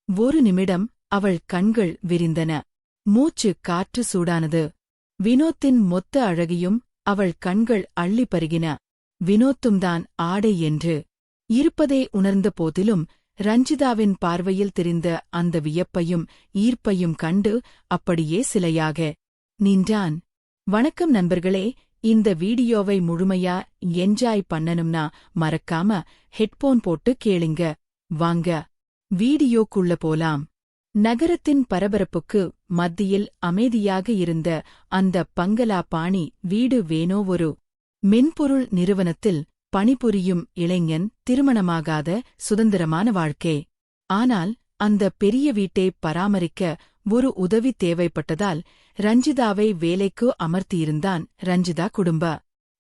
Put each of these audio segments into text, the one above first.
ஒரு நிமிடம் அவள் கண்கள் விரிந்தன. மூச்சு காற்று சூடானது. வினோத்தின் மொத்த அழகியும் அவள் கண்கள் அள்ளி பருகின. வினோத்தும்தான் ஆடை என்று இருப்பதே உணர்ந்த போதிலும் ரஞ்சிதாவின் பார்வையில் தெரிந்த அந்த வியப்பையும் ஈர்ப்பையும் கண்டு அப்படியே சிலையாக நின்றான். வணக்கம் நண்பர்களே, இந்த வீடியோவை முழுமையா என்ஜாய் பண்ணணும்னா மறக்காம ஹெட்போன் போட்டு கேளுங்க. வாங்க வீடியோக்குள்ள போலாம். நகரத்தின் பரபரப்புக்கு மத்தியில் அமைதியாக இருந்த அந்த பங்களா பாணி வீடு வேணோ ஒரு மென்பொருள் நிறுவனத்தில் பணிபுரியும் இளைஞன், திருமணமாகாத சுதந்திரமான வாழ்க்கை. ஆனால் அந்த பெரிய வீட்டை பராமரிக்க ஒரு உதவி தேவைப்பட்டதால் ரஞ்சிதாவை வேலைக்கு அமர்த்தியிருந்தான். ரஞ்சிதா குடும்ப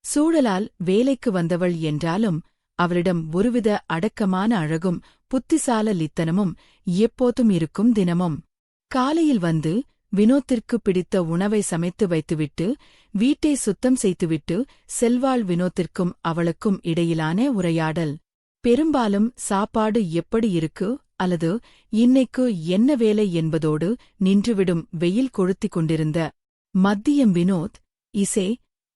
சூழலால் வேலைக்கு வந்தவள் என்றாலும் அவளிடம் ஒருவித அடக்கமான அழகும் புத்திசாலித்தனமும் எப்போதும் இருக்கும். தினமும் காலையில் வந்து வினோத்திற்கு பிடித்த உணவை சமைத்து வைத்துவிட்டு வீட்டை சுத்தம் செய்துவிட்டு செல்வாள். வினோத்திற்கும் அவளுக்கும் இடையிலான உரையாடல் பெரும்பாலும் சாப்பாடு எப்படி இருக்கு அல்லது இன்னைக்கு என்ன வேலை என்பதோடு நின்றுவிடும். வெயில் கொளுத்திக் கொண்டிருந்த மதியம் வினோத் இசை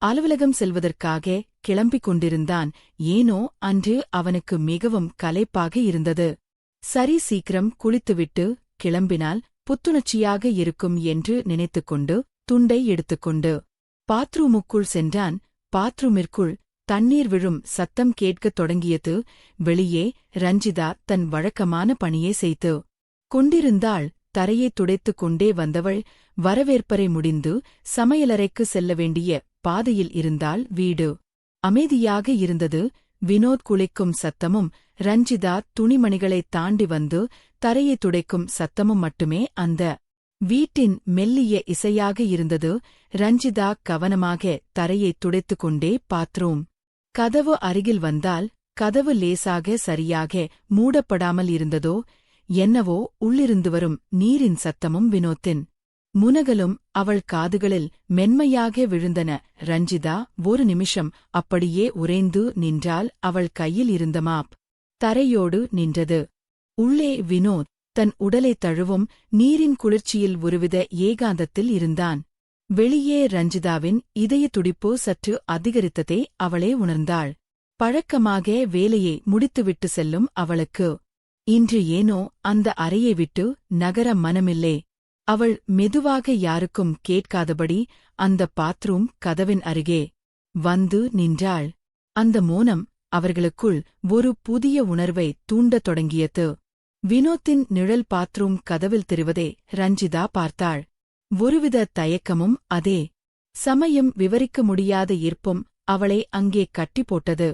அலுவலகம் செல்வதற்காக கிளம்பிக் கொண்டிருந்தான். ஏனோ அன்று அவனுக்கு மிகவும் களைப்பாக இருந்தது. சரி, சீக்கிரம் குளித்துவிட்டு கிளம்பினால் புத்துணர்ச்சியாக இருக்கும் என்று நினைத்துக்கொண்டு துண்டை எடுத்துக்கொண்டு பாத்ரூமுக்குள் சென்றான். பாத்ரூமிற்குள் தண்ணீர் விழும் சத்தம் கேட்கத் தொடங்கியது. வெளியே ரஞ்சிதா தன் வழக்கமான பணியை செய்து கொண்டிருந்தாள். தரையை துடைத்துக் கொண்டே வந்தவள் வரவேற்பறை முடிந்து சமையலறைக்கு செல்ல வேண்டிய பாதையில் இருந்தாள். வீடு அமைதியாக இருந்தது. வினோத் குளிக்கும் சத்தமும் ரஞ்சிதா துணிமணிகளைத் தாண்டி வந்து தரையை துடைக்கும் சத்தமும் மட்டுமே அந்த வீட்டின் மெல்லிய இசையாக இருந்தது. ரஞ்சிதா கவனமாக தரையை துடைத்துக் கொண்டே பாத்ரூம் கதவு அருகில் வந்தால் கதவு லேசாக சரியாக மூடப்படாமல் இருந்ததோ என்னவோ. உள்ளிருந்து வரும் நீரின் சத்தமும் வினோத்தின் முனகலும் அவள் காதுகளில் மென்மையாக விழுந்தன. ரஞ்சிதா ஒரு நிமிஷம் அப்படியே உறைந்து நின்றாள். அவள் கையில் இருந்த மாப் தரையோடு நின்றது. உள்ளே வினோத் தன் உடலை தழுவும் நீரின் குளிர்ச்சியில் ஒருவித ஏகாந்தத்தில் இருந்தான். வெளியே ரஞ்சிதாவின் இதய துடிப்பு சற்று அதிகரித்ததை அவளே உணர்ந்தாள். பழக்கமாக வேலையை முடித்துவிட்டு செல்லும் அவளுக்கு இன்று ஏனோ அந்த அறையை விட்டு நகர மனமில்லை. அவள் மெதுவாக யாருக்கும் கேட்காதபடி அந்த பாத்ரூம் கதவின் அருகே வந்து நின்றாள். அந்த மோனம் அவர்களுக்குள் ஒரு புதிய உணர்வை தூண்டத் தொடங்கியது. வினோத்தின் நிழல் பாத்ரூம் கதவில் தெரிவதை ரஞ்சிதா பார்த்தாள். ஒருவித தயக்கமும் அதே சமயம் விவரிக்க முடியாத ஈர்ப்பும் அவளை அங்கே கட்டி போட்டது.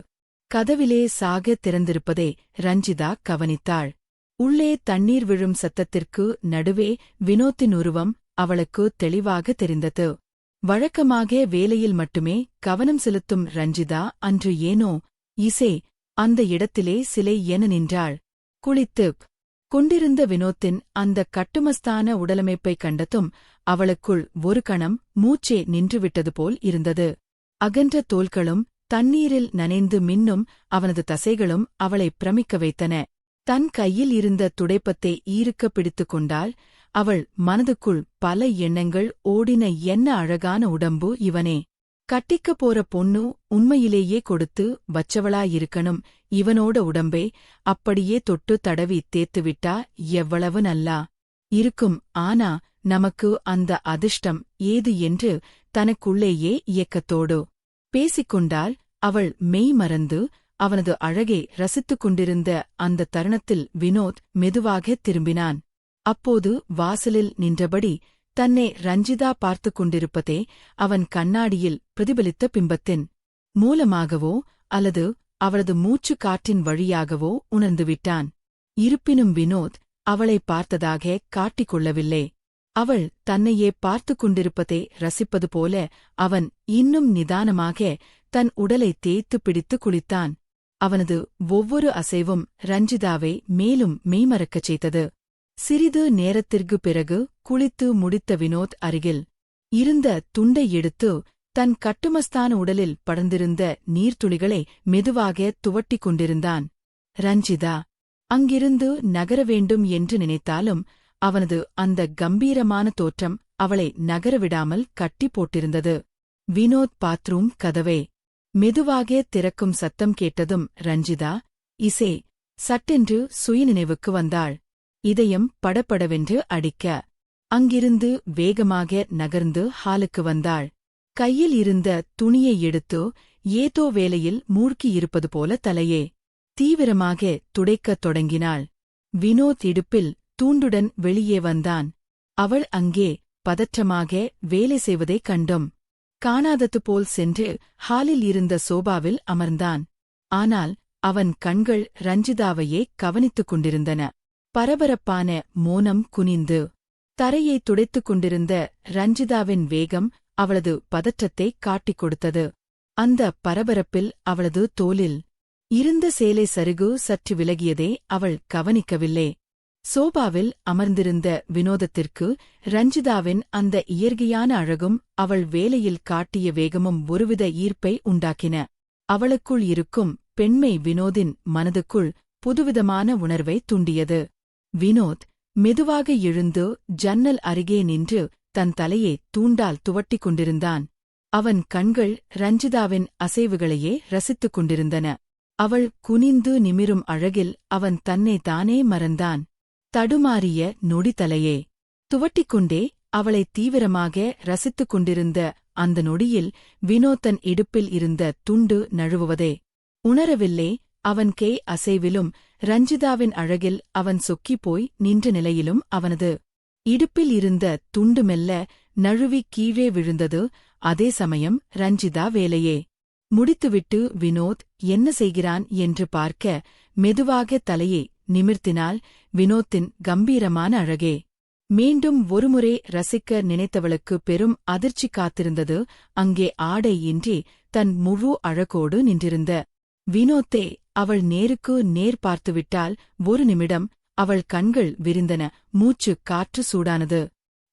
கதவிலே சாக திறந்திருப்பதை ரஞ்சிதா கவனித்தாள். உள்ளே தண்ணீர் விழும் சத்தத்திற்கு நடுவே வினோத்தின் உருவம் அவளுக்கு தெளிவாக தெரிந்தது. வழக்கமாக வேலையில் மட்டுமே கவனம் செலுத்தும் ரஞ்சிதா அன்று ஏனோ இசை அந்த இடத்திலே சிலை என நின்றாள். குளித்துக் கொண்டிருந்த வினோத்தின் அந்த கட்டுமஸ்தான உடலமைப்பைக் கண்டதும் அவளுக்குள் ஒரு கணம் மூச்சே நின்றுவிட்டது போல் இருந்தது. அகன்ற தோள்களும் தண்ணீரில் நனைந்து மின்னும் அவனது தசைகளும் அவளை பிரமிக்க வைத்தன. தன் கையில் இருந்த துடைப்பத்தை ஈருக்க பிடித்துக் கொண்டாள். அவள் மனதுக்குள் பல எண்ணங்கள் ஓடின. என்ன அழகான உடம்பு இவனே! கட்டிக்கப் போற பொண்ணு உண்மையிலேயே கொடுத்து வச்சவளாயிருக்கணும். இவனோட உடம்பை அப்படியே தொட்டு தடவி தேத்துவிட்டா எவ்வளவு நல்லா இருக்கும். ஆனா நமக்கு அந்த அதிர்ஷ்டம் ஏது என்று தனக்குள்ளேயே இயக்கத்தோடு பேசிக்கொண்டாள். அவள் மெய் மறந்து அவனது அழகை ரசித்துக் கொண்டிருந்த அந்த தருணத்தில் வினோத் மெதுவாக திரும்பினான். அப்போது வாசலில் நின்றபடி தன்னை ரஞ்சிதா பார்த்துக் கொண்டிருப்பதே அவன் கண்ணாடியில் பிரதிபலித்த பிம்பத்தின் மூலமாகவோ அல்லது அவளது மூச்சு காற்றின் வழியாகவோ உணர்ந்துவிட்டான். இருப்பினும் வினோத் அவளை பார்த்ததாக காட்டிக்கொள்ளவில்லை. அவள் தன்னையே பார்த்துக் கொண்டிருப்பதை ரசிப்பது போல அவன் இன்னும் நிதானமாக தன் உடலை தேய்த்து பிடித்து குளித்தான். அவனது ஒவ்வொரு அசைவும் ரஞ்சிதாவை மேலும் மெய்மறக்கச் செய்தது. சிறிது நேரத்திற்குப் பிறகு குளித்து முடித்த வினோத் அருகில் இருந்த துண்டை எடுத்து தன் கட்டுமஸ்தான உடலில் படர்ந்திருந்த நீர்த்துளிகளை மெதுவாக துவட்டிக் கொண்டிருந்தான். ரஞ்சிதா அங்கிருந்து நகர வேண்டும் என்று நினைத்தாலும் அவனது அந்த கம்பீரமான தோற்றம் அவளை நகரவிடாமல் கட்டி போட்டிருந்தது. வினோத் பாத்ரூம் கதவை மெதுவாக திறக்கும் சத்தம் கேட்டதும் ரஞ்சிதா, இசே, சட்டென்று சுயநினைவுக்கு வந்தாள். இதயம் படபடவென்று அடிக்க அங்கிருந்து வேகமாக நகர்ந்து ஹாலுக்கு வந்தாள். கையில் இருந்த துணியை எடுத்து ஏதோ வேலையில் மூழ்கியிருப்பது போல தலையே தீவிரமாக துடைக்கத் தொடங்கினாள். வினோத் இடுப்பில் தூண்டுடன் வெளியே வந்தான். அவள் அங்கே பதற்றமாக வேலை செய்வதைக் கண்டும் காணாதது போல் சென்று ஹாலில் இருந்த சோபாவில் அமர்ந்தான். ஆனால் அவன் கண்கள் ரஞ்சிதாவையே கவனித்துக் கொண்டிருந்தன. பரபரப்பான மோனம் குனிந்து தரையை துடைத்துக் கொண்டிருந்த ரஞ்சிதாவின் வேகம் அவளது பதற்றத்தை காட்டிக் கொடுத்தது. அந்த பரபரப்பில் அவளது தோலில் இருந்த சேலை சருகு சற்று விலகியதை அவள் கவனிக்கவில்லை. சோபாவில் அமர்ந்திருந்த வினோதத்திற்கு ரஞ்சிதாவின் அந்த இயற்கையான அழகும் அவள் வேலையில் காட்டிய வேகமும் ஒருவித ஈர்ப்பை உண்டாக்கின. அவளுக்குள் இருக்கும் பெண்மை வினோதின் மனதுக்குள் புதுவிதமான உணர்வை தூண்டியது. வினோத் மெதுவாக எழுந்து ஜன்னல் அருகே நின்று தன் தலையை தூண்டால் துவட்டிக் கொண்டிருந்தான். அவன் கண்கள் ரஞ்சிதாவின் அசைவுகளையே ரசித்துக் கொண்டிருந்தன. அவள் குனிந்து நிமிரும் அழகில் அவன் தன்னை தானே மறந்தான். தடுமாறிய நொடி தலையே துவட்டிக்கொண்டே அவளை தீவிரமாக ரசித்துக் கொண்டிருந்த அந்த நொடியில் வினோத்தன் இடுப்பில் இருந்த துண்டு நழுவுவதே உணரவில்லை. அவன் கை அசைவிலும் ரஞ்சிதாவின் அழகில் அவன் சொக்கிப்போய் நின்ற நிலையிலும் அவனது இடுப்பில் இருந்த துண்டு மெல்ல நழுவி கீழே விழுந்தது. அதே சமயம் ரஞ்சிதா வேலையே முடித்துவிட்டு வினோத் என்ன செய்கிறான் என்று பார்க்க மெதுவாக தலையை நிமிர்த்தினாள். வினோத்தின் கம்பீரமான அழகே மீண்டும் ஒருமுறை ரசிக்க நினைத்தவளுக்கு பெரும் அதிர்ச்சி காத்திருந்தது. அங்கே ஆடை இன்றி தன் முழு அழகோடு நின்றிருந்த வினோத்தை அவள் நேருக்கு நேர் பார்த்துவிட்டால் ஒரு நிமிடம் அவள் கண்கள் விரிந்தன. மூச்சு காற்று சூடானது.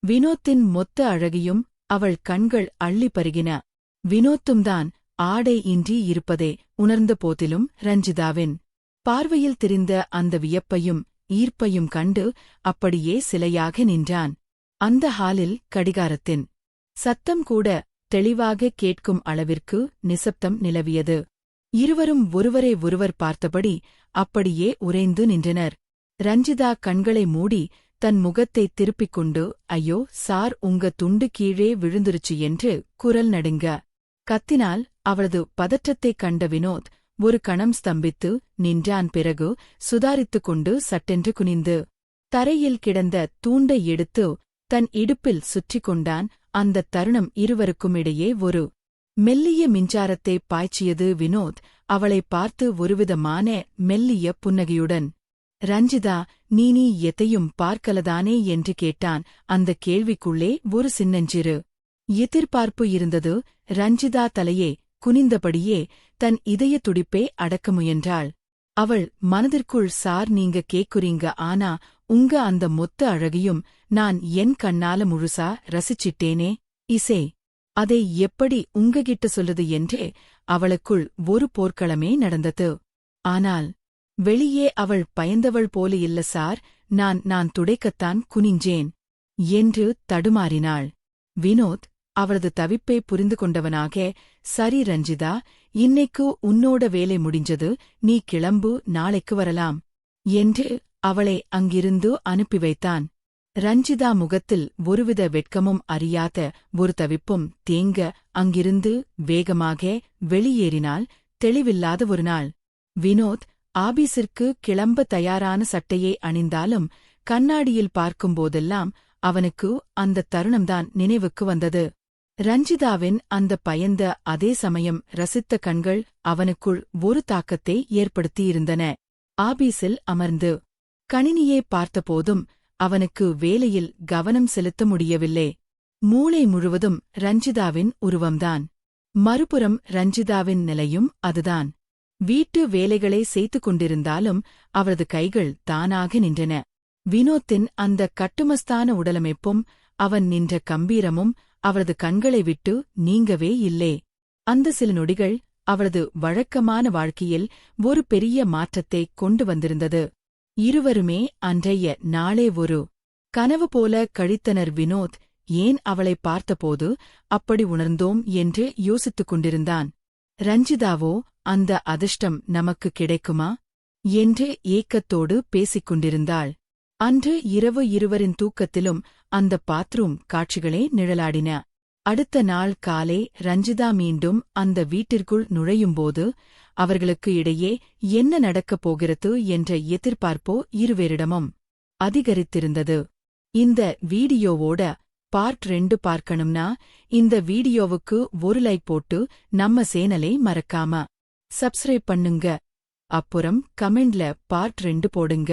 வினோத்தின் மொத்த அழகியும் அவள் கண்கள் அள்ளி பருகின. வினோத்தும்தான் ஆடை இன்றி இருப்பதே உணர்ந்த போதிலும் ரஞ்சிதாவின் பார்வையில் தெரிந்த அந்த வியப்பையும் ஈர்ப்பையும் கண்டு அப்படியே சிலையாக நின்றான். அந்த ஹாலில் கடிகாரத்தின் சத்தம் கூட தெளிவாக கேட்கும் அளவிற்கு நிசப்தம் நிலவியது. இருவரும் ஒருவரை ஒருவர் பார்த்தபடி அப்படியே உறைந்து நின்றனர். ரஞ்சிதா கண்களை மூடி தன் முகத்தை திருப்பிக் கொண்டு, ஐயோ சார், உங்க துண்டு கீழே விழுந்துருச்சு என்று குரல் நடுங்க கத்தினாள். அவளது பதற்றத்தைக் கண்ட வினோத் ஒரு கணம் ஸ்தம்பித்து நின்றான். பிறகு சுதாரித்துக் கொண்டு சட்டென்று குனிந்து தரையில் கிடந்த தூண்டை எடுத்து தன் இடுப்பில் சுற்றிக் கொண்டான். அந்த தருணம் இருவருக்கும் இடையே ஒரு மெல்லிய மின்சாரத்தை பாய்ச்சியது. வினோத் அவளை பார்த்து ஒருவிதமான மெல்லிய புன்னகையுடன், ரஞ்சிதா, நீ எதையும் பார்க்கலதானே என்று கேட்டான். அந்த கேள்விக்குள்ளே ஒரு சின்னஞ்சிறு எதிர்பார்ப்பு இருந்தது. ரஞ்சிதா தலையே குனிந்தபடியே தன் இதய துடிப்பை அடக்க முயன்றாள். அவள் மனதிற்குள், சார், நீங்க கேக்குறீங்க, ஆனா உங்க அந்த மொத்த அழகையும் நான் என் கண்ணால முழுசா ரசிச்சிட்டேனே இசே, அதை எப்படி உங்ககிட்ட சொல்லுது என்றே அவளுக்குள் ஒரு போர்க்களமே நடந்தது. ஆனால் வெளியே அவள் பயந்தவள் போல இல்ல சார், நான் துடைக்கத்தான் குனிஞ்சேன் என்று தடுமாறினாள். வினோத் அவளது தவிப்பை புரிந்து கொண்டவனாக, சரி ரஞ்சிதா, இன்னைக்கு உன்னோட வேலை முடிஞ்சது, நீ கிளம்பு, நாளைக்கு வரலாம் என்று அவளை அங்கிருந்து அனுப்பி வைத்தான். ரஞ்சிதா முகத்தில் ஒருவித வெட்கமும் அறியாத ஒரு தவிப்பும் தேங்க அங்கிருந்து வேகமாக வெளியேறினாள். தெளிவில்லாத ஒரு நாள். வினோத் ஆபீஸிற்கு கிளம்ப தயாரான சட்டையை அணிந்தாலும் கண்ணாடியில் பார்க்கும்போதெல்லாம் அவனுக்கு அந்த தருணம்தான் நினைவுக்கு வந்தது. ரஞ்சிதாவின் அந்த பயந்த அதே சமயம் ரசித்த கண்கள் அவனுக்குள் ஒரு தாக்கத்தை ஏற்படுத்தியிருந்தன. ஆபீஸில் அமர்ந்து கணினியை பார்த்தபோதும் அவனுக்கு வேலையில் கவனம் செலுத்த முடியவில்லை. மூளை முழுவதும் ரஞ்சிதாவின் உருவம்தான். மறுபுறம் ரஞ்சிதாவின் நிலையும் அதுதான். வீட்டு வேலைகளை செய்து கொண்டிருந்தாலும் அவளது கைகள் தானாக நின்றன. வினோத்தின் அந்த கட்டுமஸ்தான உடலமைப்பும் அவன் நின்ற கம்பீரமும் அவளது கண்களை விட்டு நீங்கவே இல்லை. அந்த சில நொடிகள் அவளது வழக்கமான வாழ்க்கையில் ஒரு பெரிய மாற்றத்தை கொண்டு வந்திருந்தது. இருவருமே அன்றைய நாளே ஒரு கனவு போல கழித்தனர். வினோத் ஏன் அவளை பார்த்தபோது அப்படி உணர்ந்தோம் என்று யோசித்துக் கொண்டிருந்தான். ரஞ்சிதாவோ அந்த அதிர்ஷ்டம் நமக்கு கிடைக்குமா என்று ஏக்கத்தோடு பேசிக் கொண்டிருந்தாள். அன்று இரவு இருவரின் தூக்கத்திலும் அந்த பாத்ரூம் காட்சிகளே நிழலாடின. அடுத்த நாள் காலை ரஞ்சிதா மீண்டும் அந்த வீட்டிற்குள் நுழையும்போது அவர்களுக்கு இடையே என்ன நடக்கப் போகிறது என்ற எதிர்பார்ப்போ இருவேரிடமும் அதிகரித்திருந்தது. இந்த வீடியோவோட பார்ட் 2 பார்க்கணும்னா இந்த வீடியோவுக்கு ஒரு லைக் போட்டு நம்ம சேனலை மறக்காம சப்ஸ்கிரைப் பண்ணுங்க. அப்புறம் கமெண்ட்ல பார்ட் 2 போடுங்க.